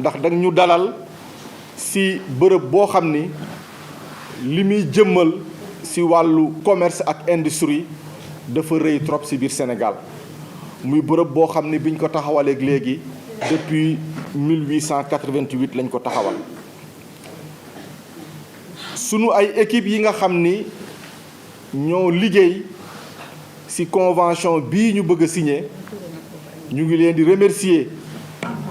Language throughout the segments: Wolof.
ndax dang ñu dalal si bërëb boo xam ni li muy jëmmal si wàllu commerce ak industrie dafa rëy trop si biir Sénégal muy bërëb boo xam ni biñ ko taxawaleeg léegi depuis 1888 lañ ko taxawal. sunu ay équipe yi nga xam ni ñoo liggéey ci convention bii ñu bëgg a signer ñu ngi leen di remercier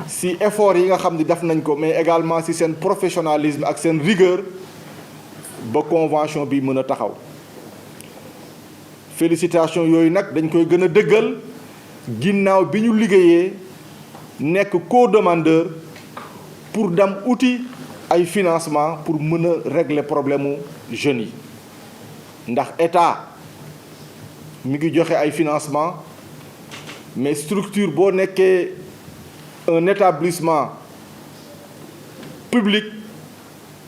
ci effort yi nga xam ni def nañ ko, mais également ci seen professionnalisme ak seen rigueur ba convention bi mën a taxaw. félicitations yooyu nag dañ koy gën a dëggal ginnaaw bi ñu liggéeyee nekk co-demandeur pour dem outil ay financement pour mën a régler problème mu jeunes yi ndax état mi ngi joxe ay financement, mais structure boo nekkee un établissement public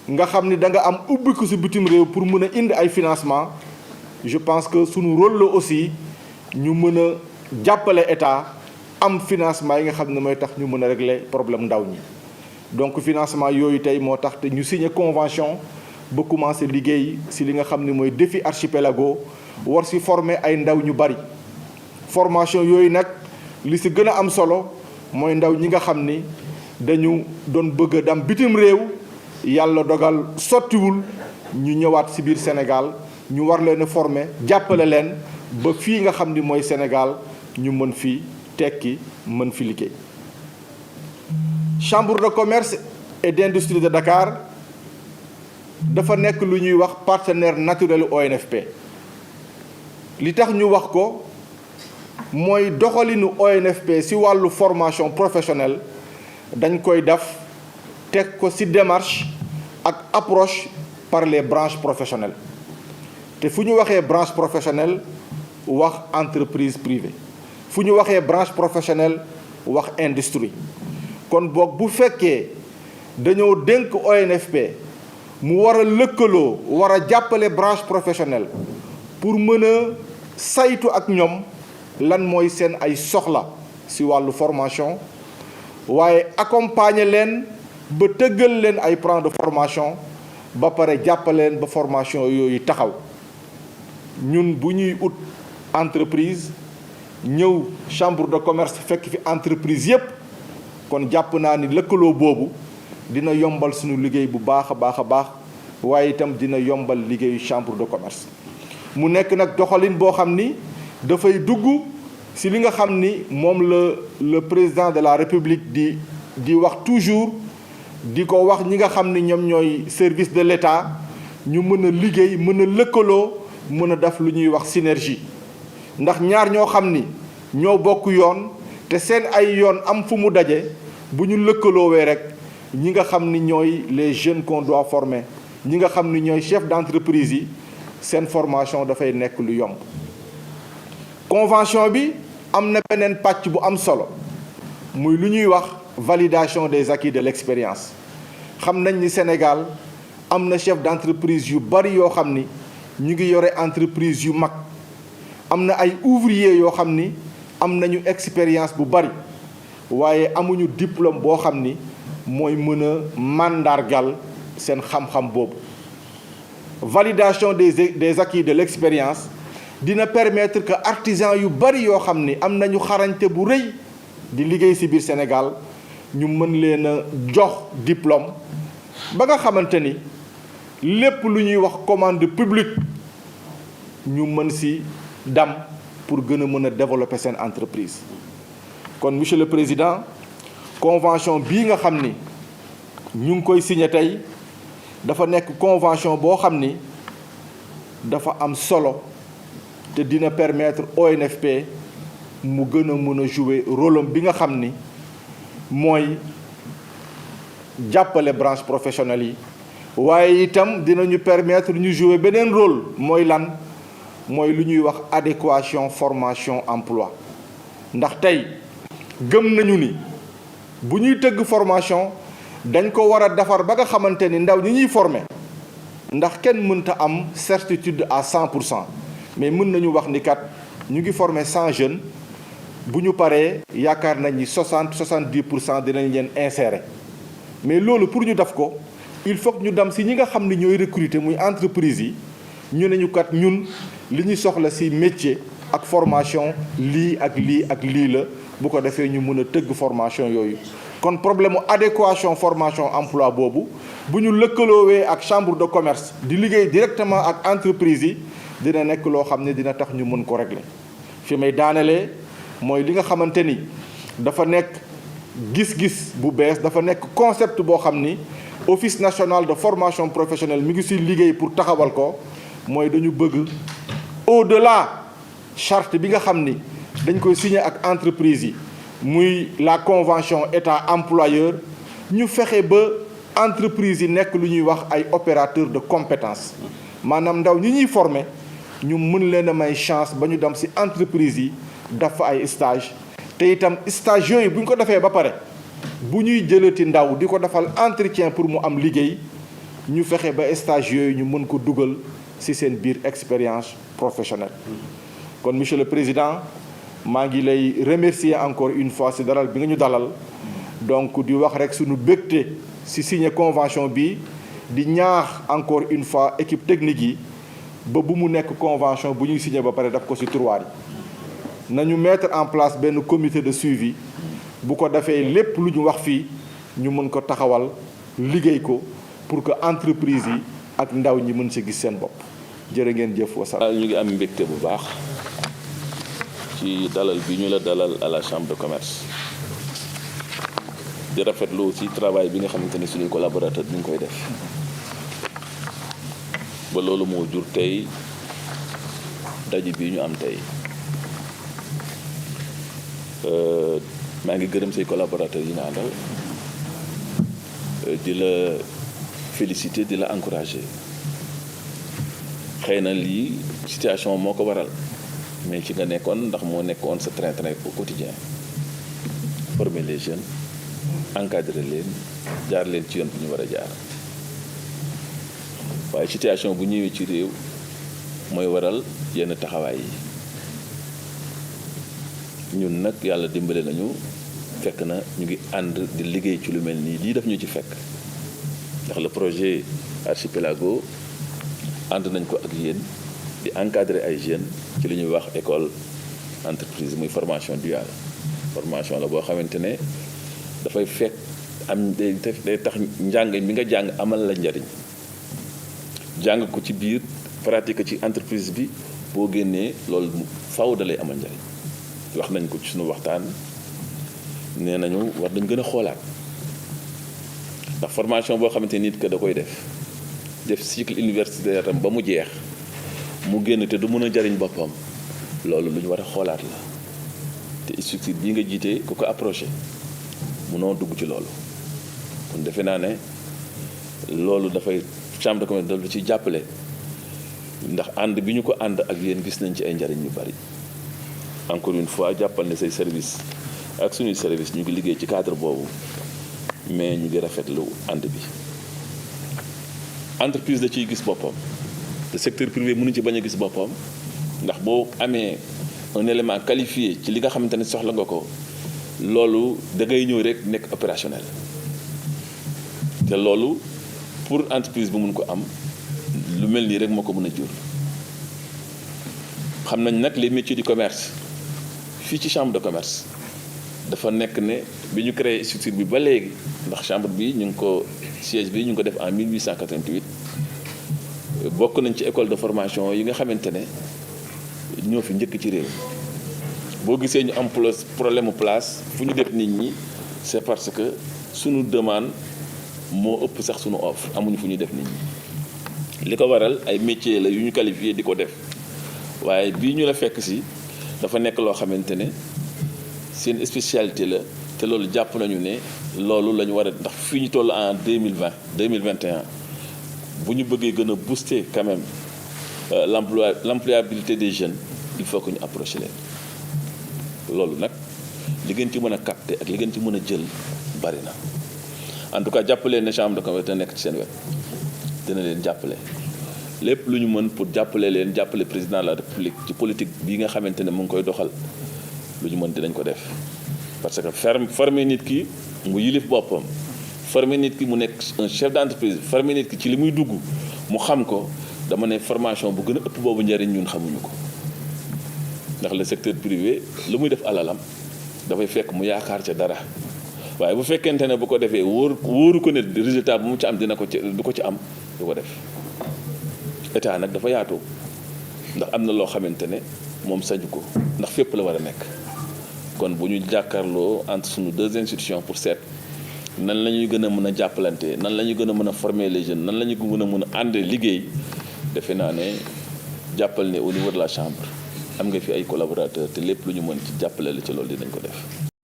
nga xam ni da nga am ubbi ko ci bitim réew pour mën a indi ay financement, je pense que sunu rôle la aussi ñu mën a jàppale état am financement yi nga xam ne mooy tax ñu mën a régler problème ndaw ñi. donc financement yooyu tey moo tax te ñu signé convention ba commencé liggéey ci li nga xam ne mooy défi archipelago war ci former ay ndaw ñu bari. formation yooyu nag li ci gën a am solo mooy ndaw ñi nga xam ni dañu doon bëgg a dem bitim réew yàlla dogal sottiwul ñu ñëwaat ci biir Sénégal ñu war leen a former jàppale leen ba fii nga xam ni mooy Sénégal ñu mën fi tekki mën fi liggéey. Chambre de commerce et d'industrie de Dakar dafa nekk lu ñuy wax partenaire naturel ONFP. li tax ñu wax ko mooy doxalinu ONFP ci wàllu formation professionnelle dañ koy def teg ko ci démarche ak approche par les branches professionnelles. te fu ñu waxee branche professionnelle wax entreprise privée, fu ñu waxee branche professionnelle wax industrie. kon boog bu fekkee dañoo dénk ONFP mu war a lëkkaloo war a jàppale branche professionnelle pour mën a saytu ak ñoom lan mooy seen ay soxla ci wàllu formation, waaye accompagner leen ba tëggal leen ay plan de formation ba pare jàppale leen ba formation yooyu taxaw. ñun bu ñuy ut entreprise ñëw chambre de commerce fekk fi entreprise yépp, kon jàpp naa ni lëkkaloo boobu dina yombal suñu liggéey bu baax a baax, waaye itam dina yombal liggéeyu chambre de commerce. mu nekk nag doxalin boo xam ni dafay dugg ci li nga xam ni moom le président de la République di wax toujours, di ko wax ñi nga xam ni ñoom ñooy service de l'État ñu mën a liggéey mën a lëkkaloo mën a def lu ñuy wax synergie. ndax ñaar ñoo xam ni ñoo bokk yoon te seen ay yoon am fu mu daje bu ñu lëkkaloowee rek ñi nga xam ni ñooy les jeunes qu'on doit former, ñi nga xam ni ñooy chef d'entreprise yi, seen formation dafay nekk lu yomb. convention bi am na beneen pàcc bu am solo muy lu ñuy wax validation des acquis de l'expérience. xam nañ ni Sénégal am na chef d'entreprise yu bari yoo xam ni ñu ngi yore entreprise yu mag, am na ay ouvrier yoo xam ni am nañu expérience bu bari waaye amuñu diplôme boo xam ni mooy mën a màndargal seen xam-xam boobu. validation des acquis de l'expérience dina permettre que artisan yu bari yoo xam ni am nañu xarañte bu rëy di liggéey ci biir Sénégal ñu mën leen a jox diplôme ba nga xamante ni lépp lu ñuy wax commande publique ñu mën ci dam pour gën a mën a développer seen entreprise. kon monsieur le président, convention bii nga xam ni ñu ngi koy signé tey dafa nekk convention boo xam ni dafa am solo te dina permettre ONFP mu gën a mën a jouer rôle am bi nga xam ni mooy jàppale branche professionnelle yi, waaye itam dinañu permettre ñu jouer beneen rôle mooy lan mooy lu ñuy wax adéquation formation emploi. ndax tey gëm nañu ni bu ñuy tëgg formation dañ ko war a defar ba nga xamante ni ndaw ñi ñuy former, ndax kenn mënta am certitude à 100%, mais mën nañu wax ni kat ñu ngi former 100 jeunes bu ñu paree yaakaar nañ ni 70% dinañ leen insérer. mais loolu pour ñu def ko il faut que ñu dem si ñi nga xam ne ñooy recruter muy entreprise yi ñu ne ñu kat ñun li ñu soxla si métier ak formation lii ak lii ak lii la bu ko defee ñu mën a tëgg formation yooyu. kon problème mu adéquation formation emploi boobu bu ñu lëkkaloowee ak chambre de commerce di liggéey directement ak entreprise yi dina nekk loo xam ne dina tax ñu mën ko régler. fi may daanelee mooy li nga xamante ni dafa nekk gis-gis bu bees dafa nekk concept boo xam ni office national de formation professionnelle mi ngi si liggéey pour taxawal ko mooy dañu bëgg au-delà charte bi nga xam ni dañ koy signer ak entreprise yi muy la convention état employeur ñu fexe ba entreprise yi nekk lu ñuy wax ay opérateurs de compétence maanaam ndaw ñi ñuy former ñu mën leen a may chance ba ñu dem ci entreprise yi def fa ay stage te itam stage yooyu bu ñu ko defee ba pare bu ñuy jëlati ndaw di ko defal entretien pour mu am liggéey ñu fexe ba stage yooyu ñu mën ko dugal ci seen biir expérience professionnelle. kon monsieur le président maa ngi lay remercier encore une fois ci dalal bi nga ñu dalal donc di wax rek suñu bégte ci signer convention bi di ñaax encore une fois équipe technique yi ba bu mu nekk convention bu ñuy signer ba pare daf ko ci tiroir yi nañu mettre en place benn comité de suivi bu ko defee lépp lu ñu wax fii ñu mën ko taxawal liggéey ko pour que entreprise yi ak ndaw ñi mën ci gis seen bopp jërë ngeen jëf wasalaam. ñu ngi am mbégte bu baax ci dalal bi ñu la dalal à la chambre de commerce di rafetlu aussi travail bi nga xamante ne suñuy collaborateur ñu ngi koy def ba loolu moo jur tey daje bi ñu am tey maa ngi gërëm say collaborateurs yi nga àndal di la féliciter di la encourager xëy na lii situation moo ko waral mais ci nga nekkoon ndax moo nekkoon sa train-train au quotidien former les jeunes encadrer leen jaar leen ci yoon bu ñu war a jaar waaye situation bu ñëwee ci réew mooy waral yenn taxawaay yi ñun nag yàlla dimbale nañu fekk na ñu ngi ànd di liggéey ci lu mel nii lii daf ñu ci fekk ndax le projet Archipelago ànd nañ ko ak yéen di encadrer ay jeunes ci li ñuy wax école entreprise muy formation duale formation la boo xamante ne dafay fekk am day tax njàng mi nga jàng amal la njariñ jàng ko ci biir pratique ci entreprise bi boo génnee loolu faw da lay amal njariñ wax nañ ko ci suñu waxtaan nee nañu war dañ gën a xoolaat ndax formation boo xamante nit que da koy def cycle universitaire tam ba mu jeex mu génn te du mën a jariñ boppam loolu lu ñu war a xoolaat la te structure bii nga jiite ku ko approché munoo dugg ci loolu kon defe naa ne loolu dafay chambre de commerce dafa ci jàppale ndax ànd bi ñu ko ànd ak yéen gis nañ ci ay njariñ yu bari encore une fois jàppal ne say service ak suñuy service ñu ngi liggéey ci cadre boobu mais ñu ngi rafetlu ànd bi entreprise da ciy gis boppam le secteur privé mënu ci bañ a gis boppam ndax boo amee un élément qualifié ci li nga xamante ne soxla nga ko loolu da ngay ñëw rek nekk opérationnel te loolu pour entreprise bu mun ko am lu mel nii rek moo ko mën a jur xam nañ nag les métiers du commerce fii ci chambre de commerce dafa nekk ne bi ñu créé structure bi ba léegi ndax chambre bi ñu ngi ko siège bi ñu ngi ko def en 1888 bokk nañ ci école de formation yi nga xamante ne ñoo fi njëkk ci réew boo gisee ñu am problème place fu ñu def nit ñi c'est parce que sunu demande moo ëpp sax sunu offre amuñu fu ñu def nit ñi li ko waral ay métiers la yu ñu qualifié di ko def waaye bii ñu la fekk si dafa nekk loo xamante ne seen spécialité la te loolu jàpp nañu ne loolu la ñu war a ndax fii ñu toll en 2021 bu ñu bëggee gën a booster quand même l'employabilité des jeunes il faut que ñu approcher leen loolu nag li ngeen ci mën a capter ak li ngeen ci mën a jël bari na en tout cas jàppaleen ne chambre de commerce dina nekk ci seen wet dina leen jàppale lépp lu ñu mën pour jàppale leen jàppale président de la république ci politique bi nga xamante ne mu ngi koy doxal lu ñu mën dinañ ko def parce que former nit ki mu yilif boppam former nit ki mu nekk un chef d'entreprise former nit ki ci li muy dugg mu xam ko dama ne formation bu gën a ëpp boobu njariñ ñun xamuñu ko ndax le secteur privé lu muy def alalam dafay fekk mu yaakaar ca dara waaye bu fekkente ne bu ko defee wóoru ko ne résultat bu mu ci am du ko ci am du ko def état nag dafa yaatu ndax am na loo xamante ne moom sañu ko ndax fépp la war a nekk kon bu ñu jàkkaarloo entre sunu deux institutions pour seet nan la ñuy gën a mën a jàppalante nan la ñuy gën a mën a former les jeunes nan la ñu gën a mën a ànd liggéey defe naa ne jàppal ne au niveau de la chambre am nga fi ay collaborateurs te lépp lu ñu mën ci jàppale la ci loolu dinañ ko def.